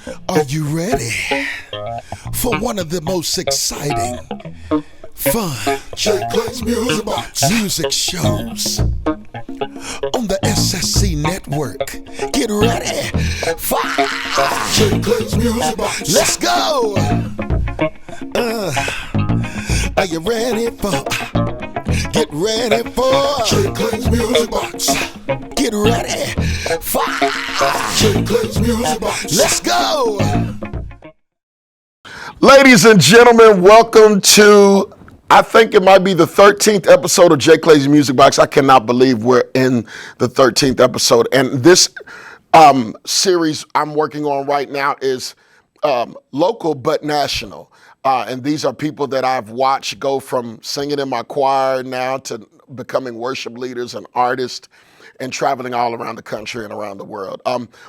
Are you ready for one of the most exciting, fun JayClay's music shows on the SSC network? Get ready for JayClay's Music Box. Let's go. Are you ready for? Get ready for JayClay's Music Box. Get ready for JayClay's Music Box. Let's go. Ladies and gentlemen, welcome to, I think it might be the 13th episode of JayClay's Music Box. I cannot believe we're in the 13th episode. And this series I'm working on right now is local but national. And these are people that I've watched go from singing in my choir now to becoming worship leaders and artists and traveling all around the country and around the world.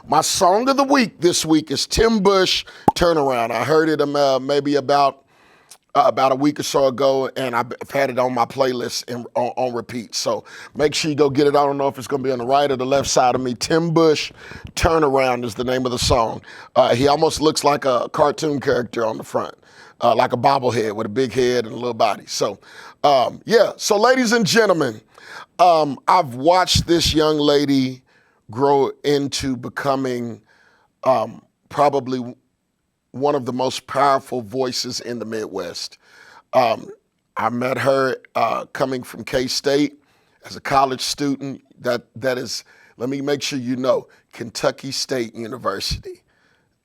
My song of the week this week is Tim Bush, Turnaround. I heard it maybe about a week or so ago, and I've had it on my playlist on repeat. So make sure you go get it. I don't know if it's going to be on the right or the left side of me. Tim Bush, Turnaround is the name of the song. He almost looks like a cartoon character on the front. Like a bobblehead with a big head and a little body. So, So, ladies and gentlemen, I've watched this young lady grow into becoming probably one of the most powerful voices in the Midwest. I met her coming from K-State as a college student. That is, let me make sure you know, Kentucky State University.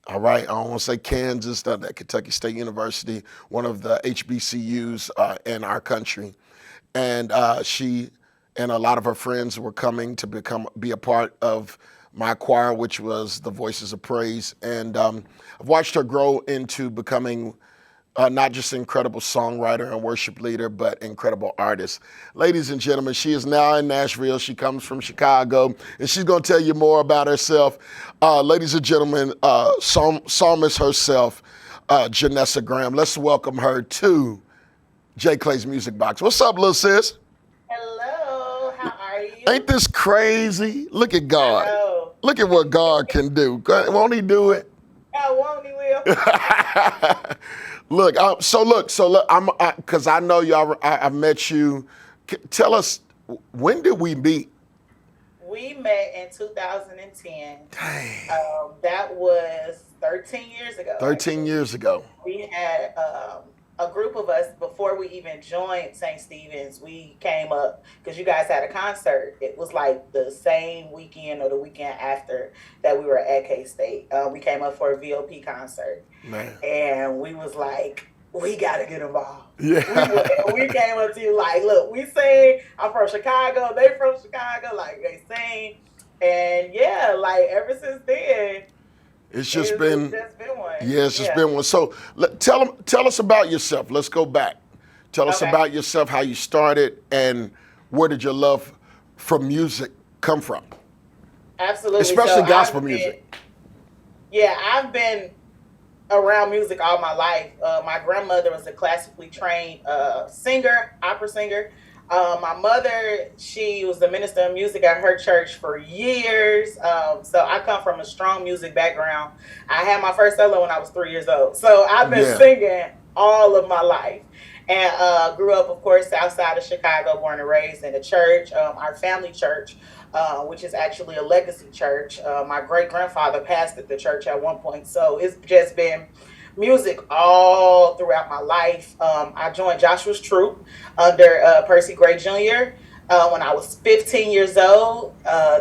All right, I don't want to say Kansas, that Kentucky State University, one of the HBCUs in our country. And she and a lot of her friends were coming to be a part of my choir, which was the Voices of Praise. And I've watched her grow into becoming not just an incredible songwriter and worship leader, but incredible artist. Ladies and gentlemen, she is now in Nashville. She comes from Chicago, and she's going to tell you more about herself. Ladies and gentlemen, Psalmist herself, Janessa Graham. Let's welcome her to JayClay's Music Box. What's up, little sis? Hello, how are you? Ain't this crazy? Look at God. Look at what God can do. Won't he do it? Oh, won't he will? Look, because I know y'all, I've met you. Tell us, when did we meet? We met in 2010. Dang. That was 13 years ago. 13 years ago. We had a group of us, before we even joined St. Stephen's, we came up because you guys had a concert. It was like the same weekend or the weekend after that we were at K-State. We came up for a VOP concert. Man. And we was like, we got to get involved. Yeah. We came up to you like, look, we sing. I'm from Chicago. They from Chicago. Like, they sing. And yeah, like ever since then, it's just been one. Yeah, it's just been one. So tell us about yourself. Let's go back. Tell us about yourself, how you started, and where did your love for music come from? Absolutely. Especially gospel music. I've been around music all my life. My grandmother was a classically trained singer, opera singer. My mother, she was the minister of music at her church for years. So I come from a strong music background. I had my first solo when I was 3 years old. So I've been singing all of my life. And grew up, of course, outside of Chicago, born and raised in a church, our family church, which is actually a legacy church. My great-grandfather pastored the church at one point. So it's just been music all throughout my life. I joined Joshua's troop under Percy Gray Jr. When I was 15 years old,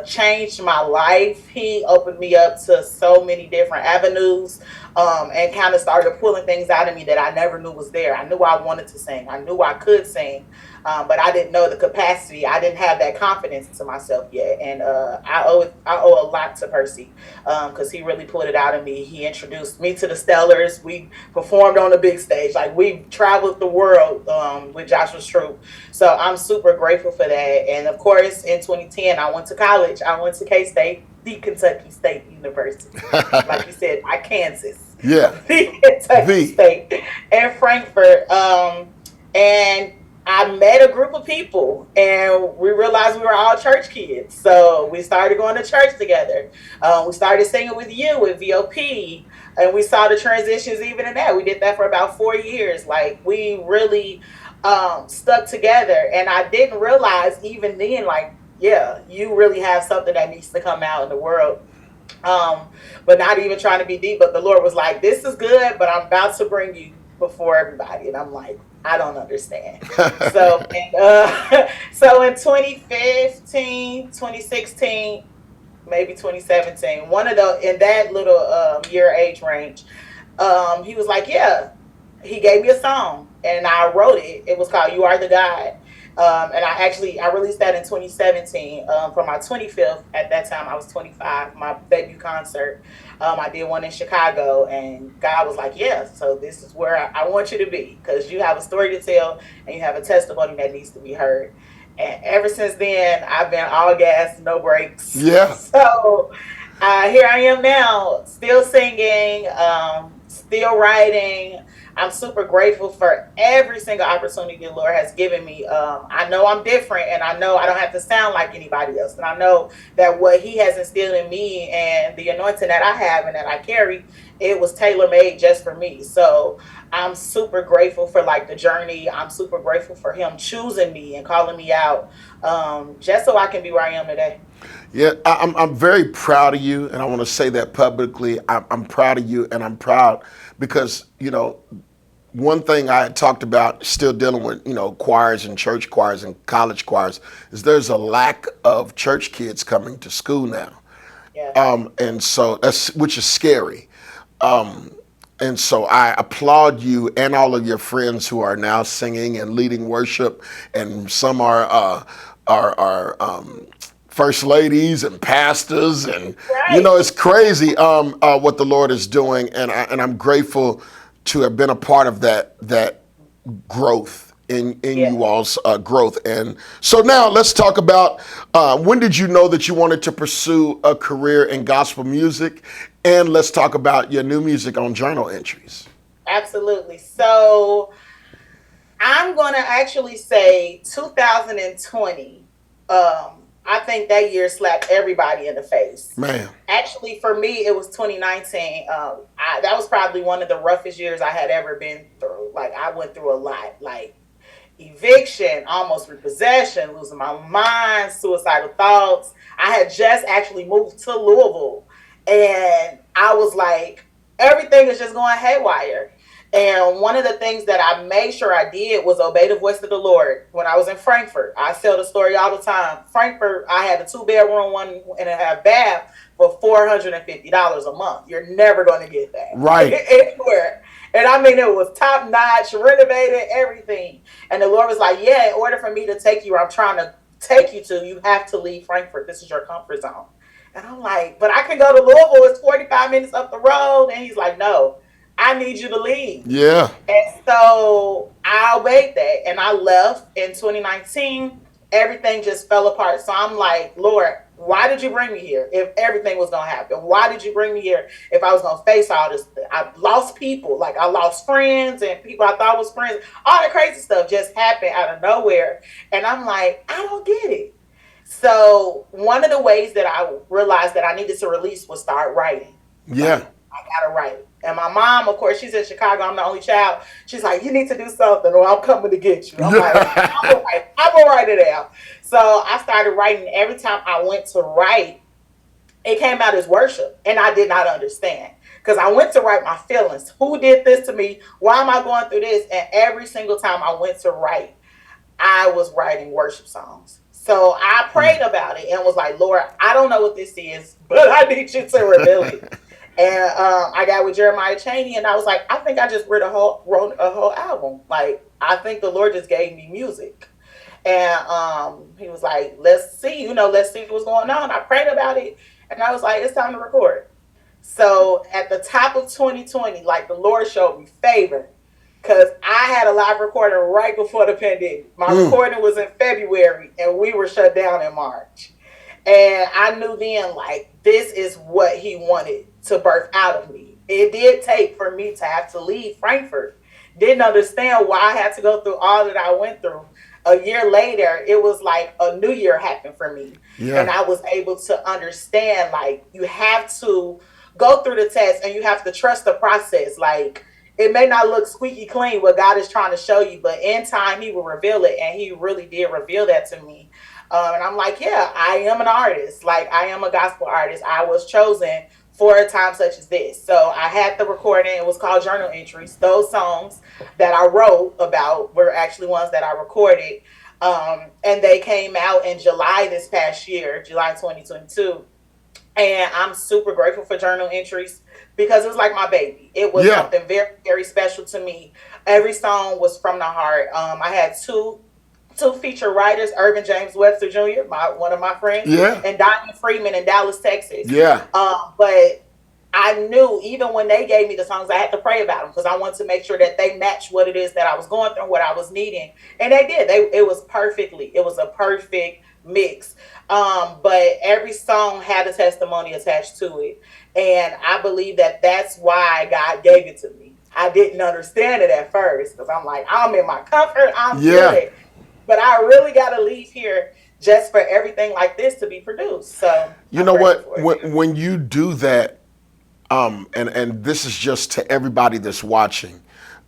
changed my life. He opened me up to so many different avenues and kind of started pulling things out of me that I never knew was there. I knew I wanted to sing. I knew I could sing, but I didn't know the capacity. I didn't have that confidence to myself yet. And I owe a lot to Percy because he really pulled it out of me. He introduced me to the Stellars. We performed on the big stage. Like, we traveled the world with Joshua's troop. So I'm super grateful for that. And of course, in 2010, I went to college. I went to K-State, the Kentucky State University. Like you said, not Kansas. Yeah. The Kentucky State in Frankfurt. And I met a group of people and we realized we were all church kids. So we started going to church together. We started singing with you, with VOP, and we saw the transitions even in that. We did that for about 4 years. Like, we really stuck together. And I didn't realize even then, like, yeah, you really have something that needs to come out in the world. um, but not even trying to be deep. But the Lord was like, "This is good, but I'm about to bring you before everybody," and I'm like, "I don't understand." So, so in 2015, 2016, maybe 2017, one of the in that little year age range, he was like, "Yeah." He gave me a song and I wrote it. It was called "You Are the God." And I released that in 2017 for my 25th. At that time, I was 25. My debut concert. I did one in Chicago, and God was like, "Yeah, so this is where I want you to be, because you have a story to tell and you have a testimony that needs to be heard." And ever since then, I've been all gas, no brakes. Yeah. So here I am now, still singing, still writing. I'm super grateful for every single opportunity the Lord has given me. I know I'm different, and I know I don't have to sound like anybody else. And I know that what He has instilled in me and the anointing that I have and that I carry, it was tailor made just for me. So I'm super grateful for like the journey. I'm super grateful for Him choosing me and calling me out, just so I can be where I am today. Yeah, I'm very proud of you, and I want to say that publicly. I'm proud of you, and I'm proud because, one thing I had talked about, still dealing with, choirs and church choirs and college choirs, is there's a lack of church kids coming to school now. Yeah. And so that's, which is scary. And so I applaud you and all of your friends who are now singing and leading worship, and some are first ladies and pastors, and Right. it's crazy what the Lord is doing, and I'm grateful to have been a part of that growth in Yeah. you all's growth. And so now let's talk about when did you know that you wanted to pursue a career in gospel music, and let's talk about your new music on journal entries. Absolutely. So I'm going to actually say 2020. I think that year slapped everybody in the face. Man. Actually, for me, it was 2019. That was probably one of the roughest years I had ever been through. Like, I went through a lot, like eviction, almost repossession, losing my mind, suicidal thoughts. I had just actually moved to Louisville, and I was like, everything is just going haywire. And one of the things that I made sure I did was obey the voice of the Lord. When I was in Frankfurt, I tell the story all the time. Frankfurt, I had a 2-bedroom, 1.5 bath for $450 a month. You're never going to get that Right. anywhere. And I mean, it was top notch, renovated, everything. And the Lord was like, "Yeah, in order for me to take you where I'm trying to take you to, you have to leave Frankfurt. This is your comfort zone." And I'm like, "But I can go to Louisville. It's 45 minutes up the road." And He's like, "No, I need you to leave." Yeah. And so I obeyed that and I left in 2019. Everything just fell apart. So I'm like, "Lord, why did you bring me here if everything was going to happen? Why did you bring me here if I was going to face all this?" I lost people. Like, I lost friends and people I thought was friends. All the crazy stuff just happened out of nowhere. And I'm like, I don't get it. So one of the ways that I realized that I needed to release was start writing. Yeah. Like, I gotta write. And my mom, of course, she's in Chicago. I'm the only child. She's like, "You need to do something, or I'm coming to get you." I'm like, "I'm gonna write. I'm gonna write it out." So I started writing. Every time I went to write, it came out as worship, and I did not understand, because I went to write my feelings. Who did this to me? Why am I going through this? And every single time I went to write, I was writing worship songs. So I prayed about it and was like, "Lord, I don't know what this is, but I need you to reveal it." And I got with Jeremiah Chaney, and I was like, "I think I just wrote a whole album. Like, I think the Lord just gave me music." And he was like, "Let's see, let's see what's going on." I prayed about it, and I was like, "It's time to record." So at the top of 2020, like, the Lord showed me favor, because I had a live recording right before the pandemic. My recording was in February, and we were shut down in March. And I knew then, like, this is what He wanted to birth out of me. It did take for me to have to leave Frankfurt. Didn't understand why I had to go through all that I went through. a year later, it was like a new year happened for me. And Yeah. I was able to understand, like, you have to go through the test and you have to trust the process. Like, it may not look squeaky clean what God is trying to show you, but in time He will reveal it, and He really did reveal that to me. And I'm like, yeah, I am an artist. Like, I am a gospel artist. I was chosen for a time such as this. So I had the recording. It was called Journal Entries. Those songs that I wrote about were actually ones that I recorded. And they came out in July this past year, July 2022. And I'm super grateful for Journal Entries because it was like my baby. It was Yeah. something very, very special to me. Every song was from the heart. I had two feature writers, Irvin James Webster Jr., one of my friends, Yeah. and Diamond Freeman in Dallas, Texas. Yeah. But I knew even when they gave me the songs, I had to pray about them because I wanted to make sure that they matched what it is that I was going through, what I was needing, and they did. It was perfectly. It was a perfect mix. But every song had a testimony attached to it, and I believe that that's why God gave it to me. I didn't understand it at first because I'm like, I'm in my comfort, I'm Yeah. good, but I really got to leave here just for everything like this to be produced. So You I'm know grateful what? for it. When you do that, and this is just to everybody that's watching,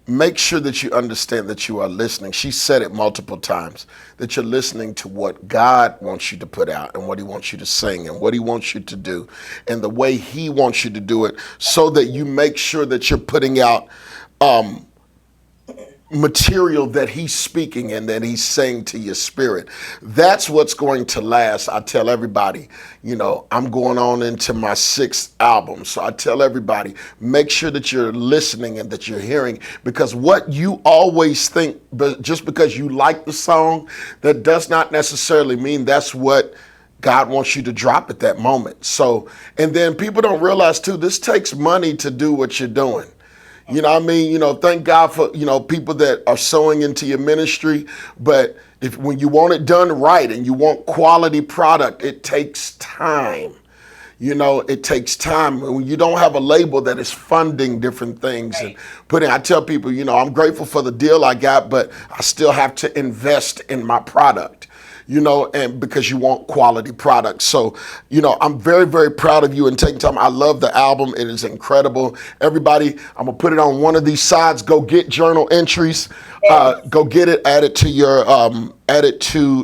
make sure that you understand that you are listening. She said it multiple times that you're listening to what God wants you to put out and what He wants you to sing and what He wants you to do and the way He wants you to do it, so that you make sure that you're putting out material that He's speaking and that He's saying to your spirit. That's what's going to last. I tell everybody, I'm going on into my sixth album. So I tell everybody, make sure that you're listening and that you're hearing, because what you always think, but just because you like the song, that does not necessarily mean that's what God wants you to drop at that moment. So, and then people don't realize too, this takes money to do what you're doing. You know what I mean? Thank God for, people that are sowing into your ministry. But when you want it done right and you want quality product, it takes time. It takes time. When you don't have a label that is funding different things and Right. I tell people, I'm grateful for the deal I got, but I still have to invest in my product. And because you want quality products. So, I'm very, very proud of you and taking time. I love the album. It is incredible. Everybody, I'm gonna put it on one of these sides. Go get Journal Entries. Yes. Go get it. Add it to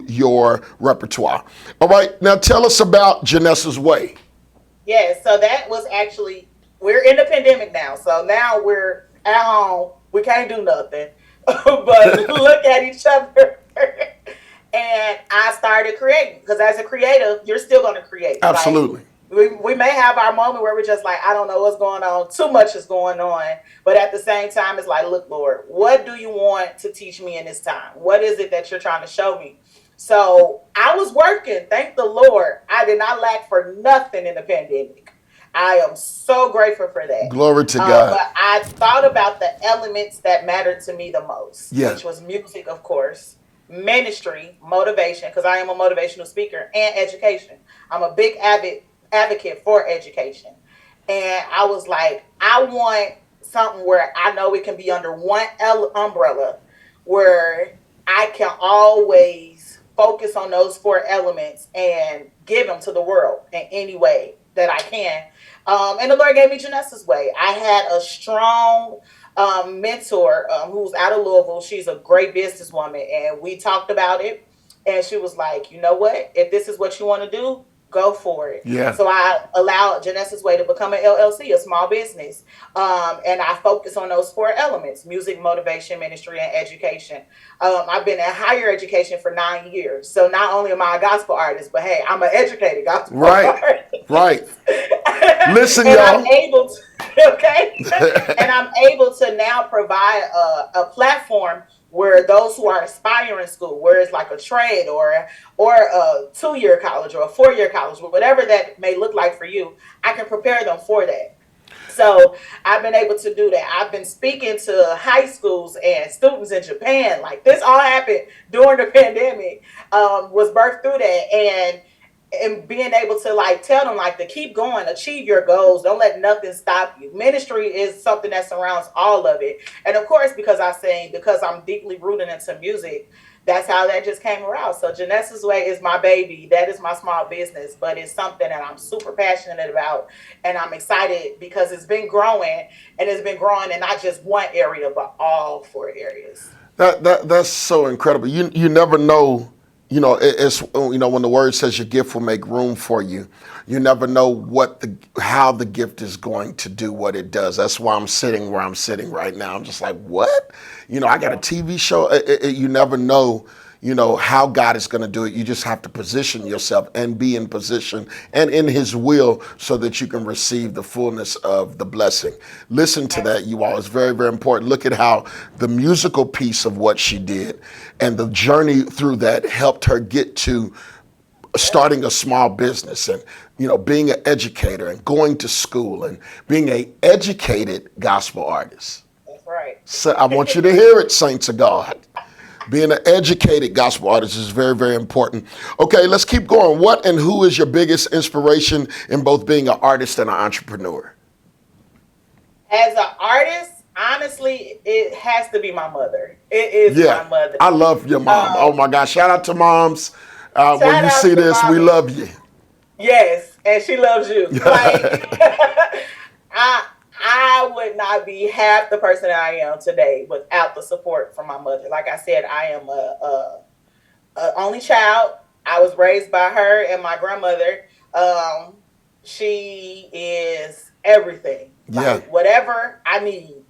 your repertoire. All right. Now tell us about Janessa's Way. Yes. So that was actually, we're in the pandemic now. So now we're at home. We can't do nothing but look at each other. And I started creating because as a creative, you're still going to create. Like, Absolutely. we may have our moment where we're just like, I don't know what's going on. Too much is going on. But at the same time, it's like, look, Lord, what do you want to teach me in this time? What is it that you're trying to show me? So I was working. Thank the Lord. I did not lack for nothing in the pandemic. I am so grateful for that. Glory to God. But I thought about the elements that mattered to me the most, Yeah. which was music, of course, ministry, motivation, because I am a motivational speaker, and education. I'm a big advocate for education. And I was like, I want something where I know it can be under one umbrella, where I can always focus on those four elements and give them to the world in any way that I can. And the Lord gave me Janessa's Way. I had a strong mentor who's out of Louisville. She's a great businesswoman, and we talked about it. And she was like, you know what? If this is what you want to do, go for it. Yeah. So I allowed Janessa's Way to become an LLC, a small business. And I focus on those four elements: music, motivation, ministry, and education. I've been in higher education for 9 years. So not only am I a gospel artist, but hey, I'm an educated gospel Right. artist. Right. Listen, And I'm y'all. able to, okay? And I'm able to now provide a platform where those who are aspiring school, where it's like a trade or a 2 year college or a 4 year college, whatever that may look like for you, I can prepare them for that. So I've been able to do that. I've been speaking to high schools and students in Japan. Like, this all happened during the pandemic, was birthed through that. And being able to like tell them like to keep going, achieve your goals, don't let nothing stop you. Ministry is something that surrounds all of it. And of course, because I'm deeply rooted into music, that's how that just came around. So Janessa's Way is my baby. That is my small business, but it's something that I'm super passionate about, and I'm excited because it's been growing, and it's been growing in not just one area, but all four areas. That's so incredible. You never know. It's when the word says your gift will make room for you. You never know how the gift is going to do what it does. That's why I'm sitting where I'm sitting right now. I'm just like, what? I got a TV show. You never know. How God is going to do it. You just have to position yourself and be in position and in His will so that you can receive the fullness of the blessing. Listen to that, you all. It's very, very important. Look at how the musical piece of what she did and the journey through that helped her get to starting a small business and being an educator and going to school and being an educated gospel artist. That's right. So I want you to hear it, saints of God. Being an educated gospel artist is very, very important. Okay, let's keep going. What and who is your biggest inspiration in both being an artist and an entrepreneur? As an artist, honestly, it has to be my mother. It is my mother. I love your mom. Oh my gosh, shout out to moms. When you see this, we love you. Yes, and she loves you. Like, I would not be half the person that I am today without the support from my mother. Like I said, I am a only child. I was raised by her and my grandmother. She is everything. Like, whatever I need,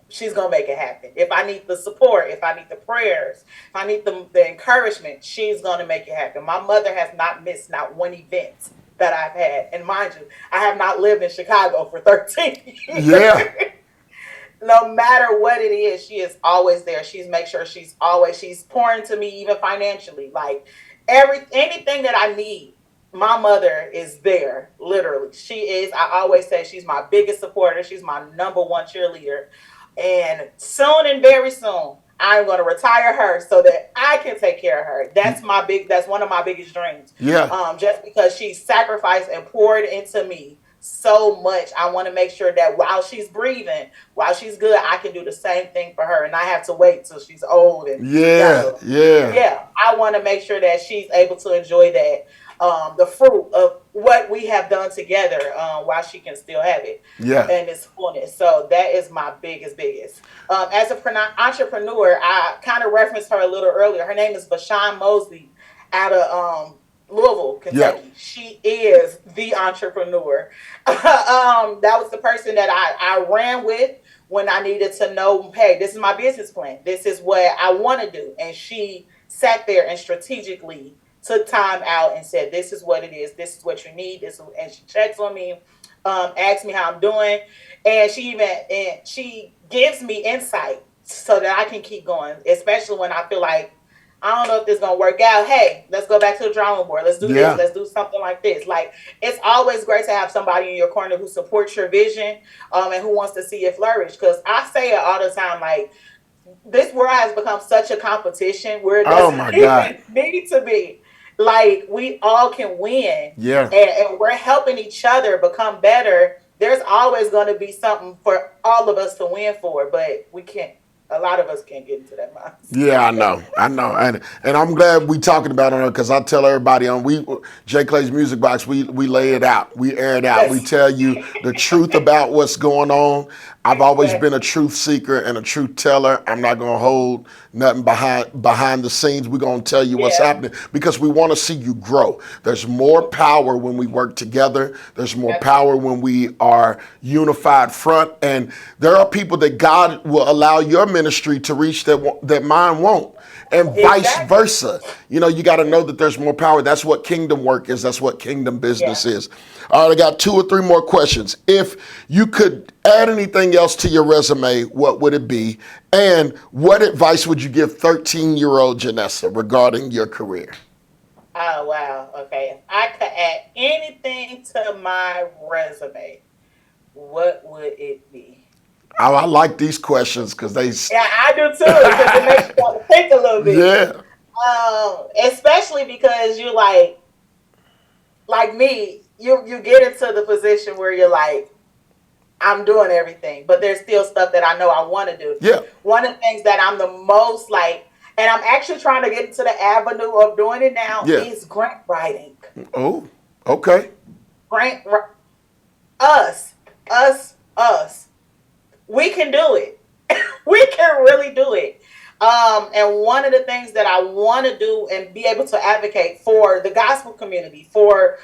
she's gonna make it happen. If I need the support, if I need the prayers, if I need the encouragement, she's gonna make it happen. My mother has not missed not one event that I've had. And mind you, I have not lived in Chicago for 13 years. Yeah. No matter what it is, she is always there. She's make sure she's pouring to me even financially. Like anything that I need, my mother is there, literally. She is, I always say she's my biggest supporter. She's my number one cheerleader. And soon and very soon, I'm going to retire her so that I can take care of her. That's one of my biggest dreams. Yeah. Just because she sacrificed and poured into me so much, I want to make sure that while she's breathing, while she's good, I can do the same thing for her, and I have to wait till she's old. And I want to make sure that she's able to enjoy that, the fruit of what we have done together, while she can still have it, and its fullness. So that is my biggest. As an entrepreneur, I kind of referenced her a little earlier. Her name is Bashan Mosley out of Louisville, Kentucky. She is the entrepreneur. That was the person that I ran with when I needed to know, hey, this is my business plan. This is what I want to do. And she sat there and strategically took time out and said, this is what it is. This is what you need. And she checks on me, asks me how I'm doing. And she gives me insight so that I can keep going, especially when I feel like, I don't know if this is going to work out. Hey, let's go back to the drawing board. Let's do this. Let's do something like this. Like, it's always great to have somebody in your corner who supports your vision, and who wants to see it flourish. Because I say it all the time, like, this world has become such a competition where it doesn't even need to be. Like, we all can win. And we're helping each other become better. There's always going to be something for all of us to win for, but we can't. A lot of us can't get into that mindset. Yeah, I know, and I'm glad we talking about it because I tell everybody on JayClay's Music Box, we lay it out, we air it out, we tell you the truth about what's going on. I've always been a truth seeker and a truth teller. I'm not going to hold nothing behind the scenes. We're going to tell you what's happening because we want to see you grow. There's more power when we work together. There's more power when we are unified front. And there are people that God will allow your ministry to reach that mine won't. And vice versa. You got to know that there's more power. That's what kingdom work is. That's what kingdom business is. All right, I got 2 or 3 more questions. If you could add anything else to your resume, what would it be? And what advice would you give 13-year-old Janessa regarding your career? Oh, wow. Okay. If I could add anything to my resume, what would it be? I like these questions because they... Yeah, I do too, because it makes you want to think a little bit. Yeah. Especially because you like me, you get into the position where you're like, I'm doing everything, but there's still stuff that I know I want to do. Yeah. One of the things that I'm the most like and I'm actually trying to get into the avenue of doing it now, Yeah. is grant writing. Oh, okay. Grant, us, us. We can do it. We can really do it. And one of the things that I want to do and be able to advocate for the gospel community, for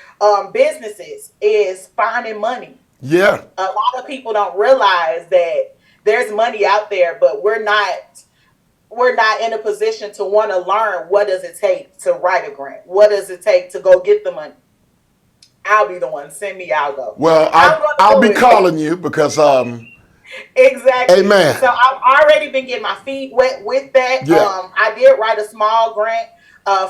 businesses, is finding money. Yeah. A lot of people don't realize that there's money out there, but we're not in a position to want to learn what does it take to write a grant. What does it take to go get the money? I'll be the one. Send me, I'll go. Well, I'll be calling you because exactly. Amen. So I've already been getting my feet wet with that. Yeah. I did write a small grant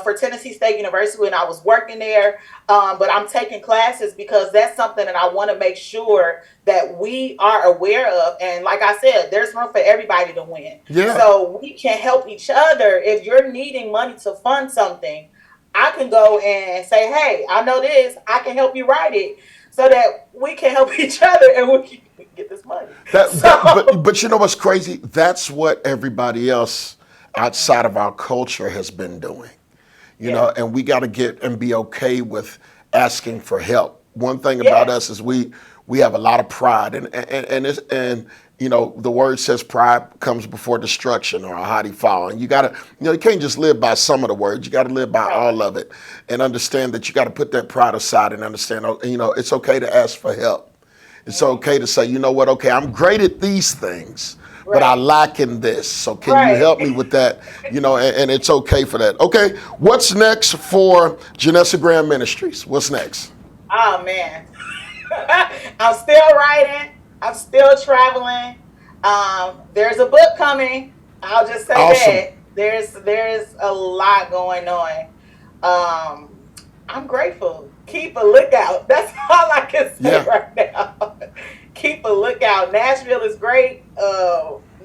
for Tennessee State University when I was working there. But I'm taking classes because that's something that I want to make sure that we are aware of. And like I said, there's room for everybody to win. Yeah. So we can help each other. If you're needing money to fund something, I can go and say, hey, I know this. I can help you write it so that we can help each other and we can get this money. But you know what's crazy? That's what everybody else outside of our culture has been doing. You know, and we got to get and be okay with asking for help. One thing about us is we have a lot of pride, and you know, the word says pride comes before destruction or a haughty fall. And you gotta, you can't just live by some of the words. You gotta live by all of it, and understand that you gotta put that pride aside and understand, it's okay to ask for help. It's okay to say, you know what, okay, I'm great at these things, but I lack in this. So can you help me with that? And it's okay for that. Okay, what's next for Janessa Graham Ministries? What's next? Oh, man. I'm still writing. I'm still traveling. There's a book coming. I'll just say that. There's a lot going on. I'm grateful. Keep a lookout. That's all I can say right now. Keep a lookout. Nashville is great.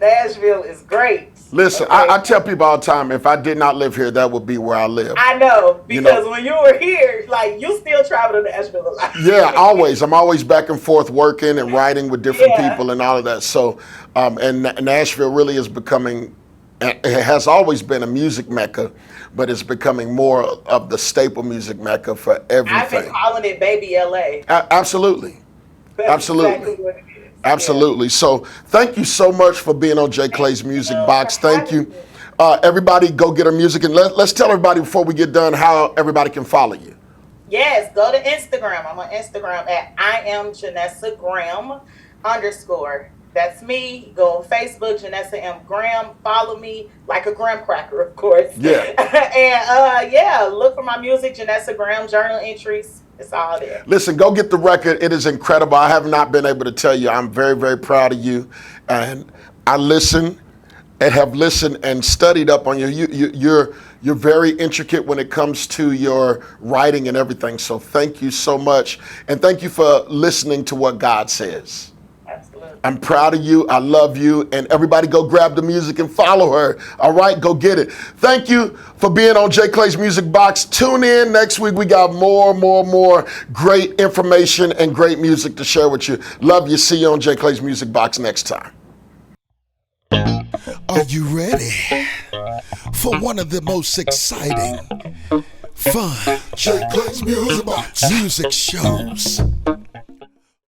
Nashville is great. Listen, okay. I tell people all the time, if I did not live here, that would be where I live. I know, because when you were here, like, you still travel to Nashville a lot. Yeah, always. I'm always back and forth working and writing with different people and all of that. So, and Nashville really is becoming, it has always been a music mecca, but it's becoming more of the staple music mecca for everything. I've been calling it Baby LA. Absolutely. That's absolutely. Exactly what it is. Absolutely. So thank you so much for being on JayClay's Music Box. Thank you. Everybody go get her music. And let's tell everybody before we get done how everybody can follow you. Yes, go to Instagram. I'm on Instagram at I am Janessa Graham _. That's me. Go on Facebook, Janessa M. Graham. Follow me like a graham cracker, of course. Yeah. And look for my music, Janessa Graham journal entries. It's all there. Listen, go get the record. It is incredible. I have not been able to tell you. I'm very, very proud of you. And I listen and have listened and studied up on you. You're very intricate when it comes to your writing and everything. So thank you so much. And thank you for listening to what God says. Absolutely. I'm proud of you. I love you. And everybody go grab the music and follow her. All right, go get it. Thank you for being on JayClay's Music Box. Tune in next week. We got more great information and great music to share with you. Love you. See you on JayClay's Music Box next time. Are you ready for one of the most exciting, fun JayClay's Music Box music shows?